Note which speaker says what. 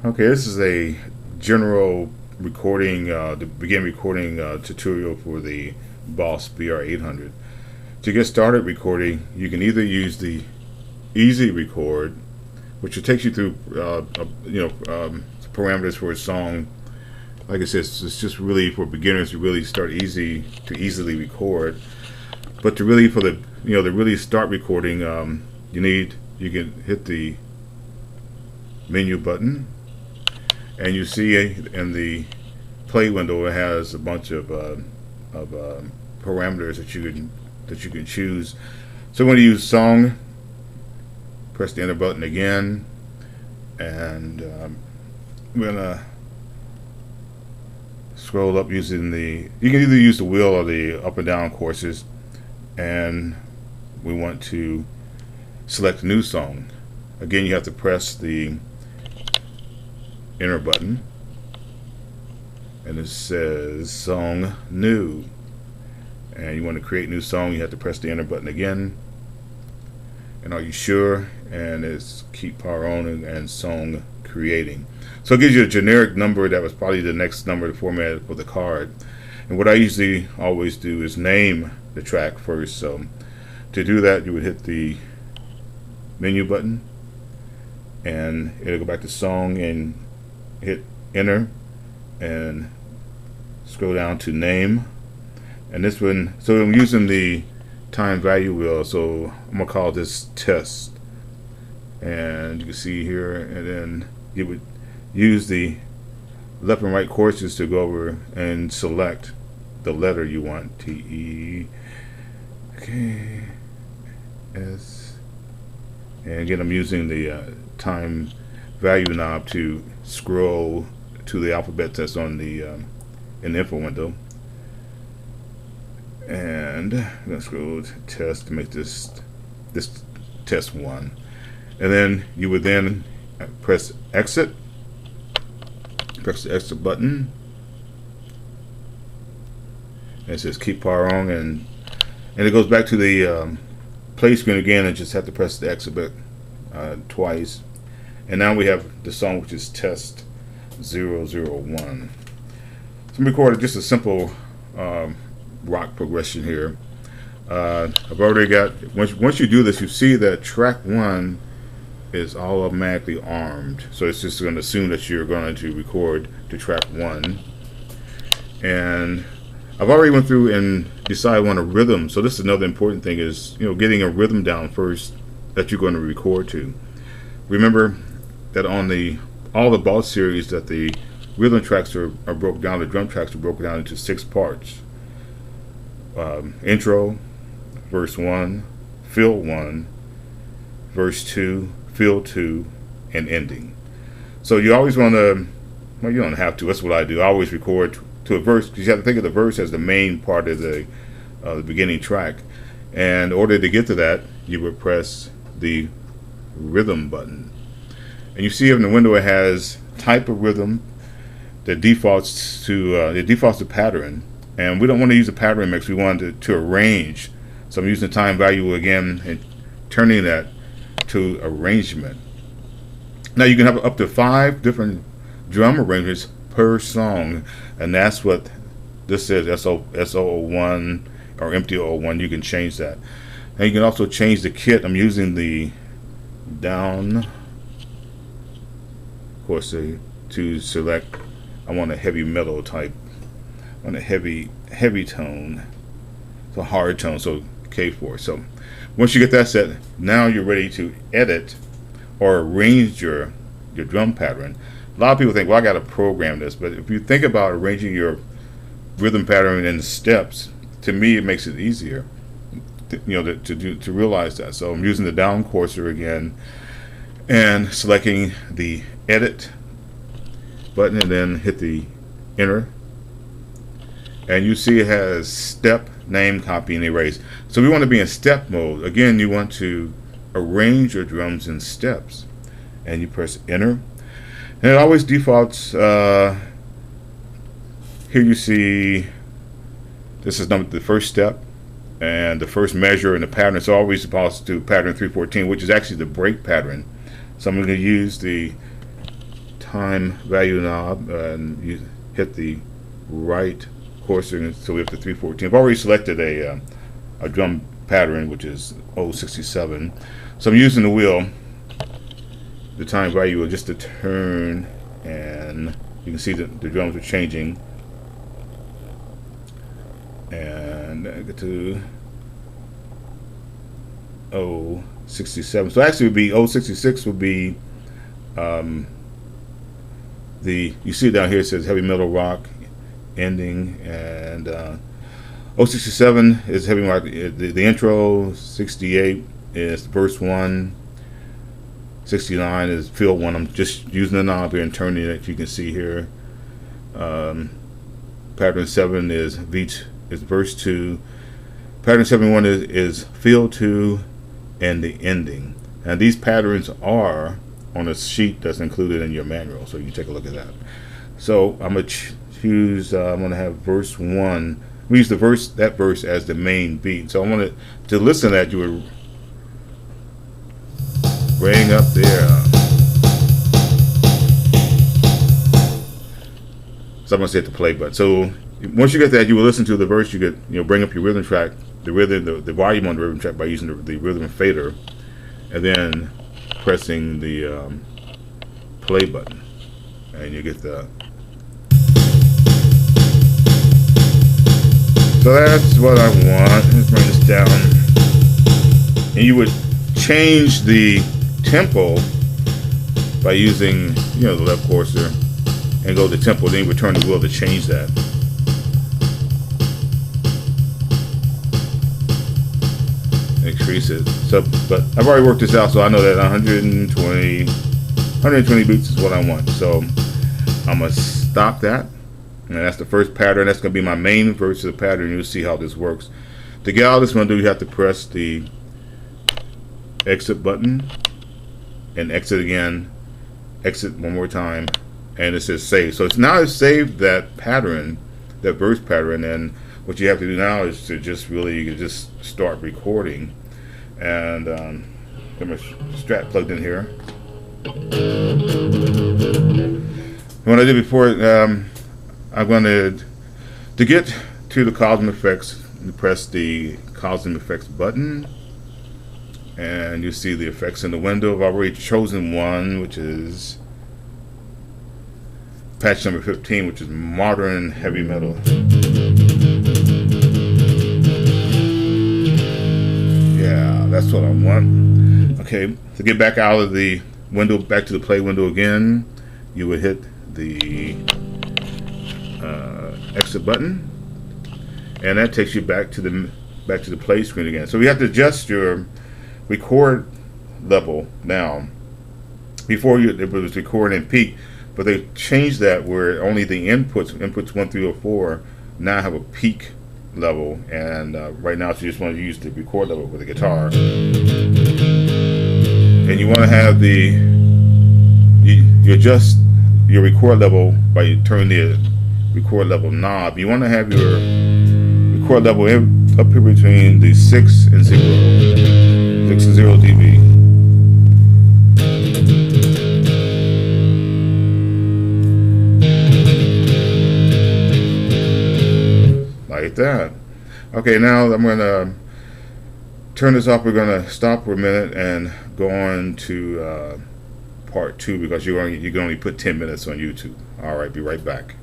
Speaker 1: Okay, this is a general recording, the begin recording tutorial for the Boss BR-800. To get started recording, you can either use the Easy Record, which takes you through, parameters for a song. Like I said, it's just really for beginners to really start easily record. But to really to really start recording, you can hit the menu button. And you see in the play window it has a bunch of parameters that you can choose. So when you use song, press the enter button again, and I'm gonna scroll up using you can either use the wheel or the up and down courses, and we want to select a new song. Again, you have to press the enter button, and it says song new, and you want to create new song, you have to press the enter button again. And are you sure? And it's keep power on and song creating. So it gives you a generic number that was probably the next number formatted for the card. And what I usually always do is name the track first. So to do that, you would hit the menu button, and it'll go back to song, and hit enter and scroll down to name. And this one, so I'm using the time value wheel, so I'm gonna call this test. And you can see here, and then you would use the left and right courses to go over and select the letter you want. T-E, okay, S. And again, I'm using the time value knob to scroll to the alphabet that's on the in the info window. And I'm gonna scroll to test to make this test 1. And then you would then press exit. Press the exit button. And it says keep power on, and it goes back to the play screen again, and just have to press the exit button twice. And now we have the song, which is test 001. So I'm recording just a simple rock progression here. I've already got, once you do this, you see that track 1 is all automatically armed. So it's just going to assume that you're going to record to track 1. And I've already went through and decided on a rhythm. So this is another important thing, is getting a rhythm down first that you're going to record to. Remember that on all the Boss series, that the rhythm tracks are broken down, the drum tracks are broken down into 6 parts. Intro, verse 1, fill 1, verse 2, fill 2, and ending. So you always want to, well, you don't have to, that's what I do. I always record to a verse, because you have to think of the verse as the main part of the beginning track. And in order to get to that, you would press the rhythm button. And you see in the window it has type of rhythm that defaults to pattern. And we don't want to use a pattern mix, we want to arrange. So I'm using the time value again and turning that to arrangement. Now you can have up to 5 different drum arrangements per song, and that's what this says, SO01 or MT01. You can change that. And you can also change the kit. I'm using the down, of course, to select, I want a heavy metal type, on a heavy tone, so hard tone, so K4. So once you get that set, now you're ready to edit or arrange your drum pattern. A lot of people think, well, I got to program this, but if you think about arranging your rhythm pattern in steps, to me it makes it easier to realize that. So I'm using the down cursor again and selecting the edit button, and then hit the enter. And you see it has step, name, copy, and erase. So we want to be in step mode. Again, you want to arrange your drums in steps. And you press enter. And it always defaults, here you see, this is the first step. And the first measure in the pattern is always supposed to pattern 314, which is actually the break pattern. So I'm going to use the time value knob and you hit the right courser until we have to 314. I've already selected a drum pattern, which is 067. So I'm using the wheel, the time value just to turn, and you can see that the drums are changing. And I get to 067. So actually it would be 066 would be you see it down here, it says heavy metal rock ending, and 067 is heavy rock, the intro. 68 is verse 1. 69 is field 1. I'm just using the knob here and turning it, you can see here. Pattern 7 is verse 2. Pattern 71 is field 2 and the ending. And these patterns are on a sheet that's included in your manual, so you can take a look at that. So I'm gonna choose. I'm gonna have verse 1. We use that verse as the main beat. So I wanted to listen to that. You would ring up there. So I'm gonna hit the play button. So once you get that, you will listen to the verse. You get, bring up your rhythm track, the volume on the rhythm track by using the rhythm fader, and then pressing the play button, and you get the. So that's what I want. Let's bring this down, and you would change the tempo by using the left cursor and go to tempo. Then you would turn the wheel to change that. Increase it. So, but I've already worked this out, so I know that 120 beats is what I want. So I'm gonna stop that, and that's the first pattern. That's gonna be my main verse of the pattern. You'll see how this works. To get out of this one, you have to press the exit button and exit again. Exit one more time, and it says save. So it's saved that pattern, that verse pattern, and what you have to do now is to just start recording. And got my Strat plugged in here. What I did before, I'm going to get to the Cosmic Effects, you press the Cosmic Effects button, and you see the effects in the window. I've already chosen one, which is patch number 15, which is modern heavy metal. Yeah, that's what I want. Okay, to get back out of the window, back to the play window again, you would hit the exit button, and that takes you back to the play screen again. So you have to adjust your record level now. Before it was record and peak, but they changed that where only the inputs 1, 3, or 4 now have a peak level, and right now so you just want to use the record level with the guitar, and you want to have you adjust your record level by turning the record level knob. You want to have your record level up here between the 6 and 0 dB. Like that. Okay, now I'm going to turn this off. We're going to stop for a minute and go on to part 2, because you can only put 10 minutes on YouTube. All right, be right back.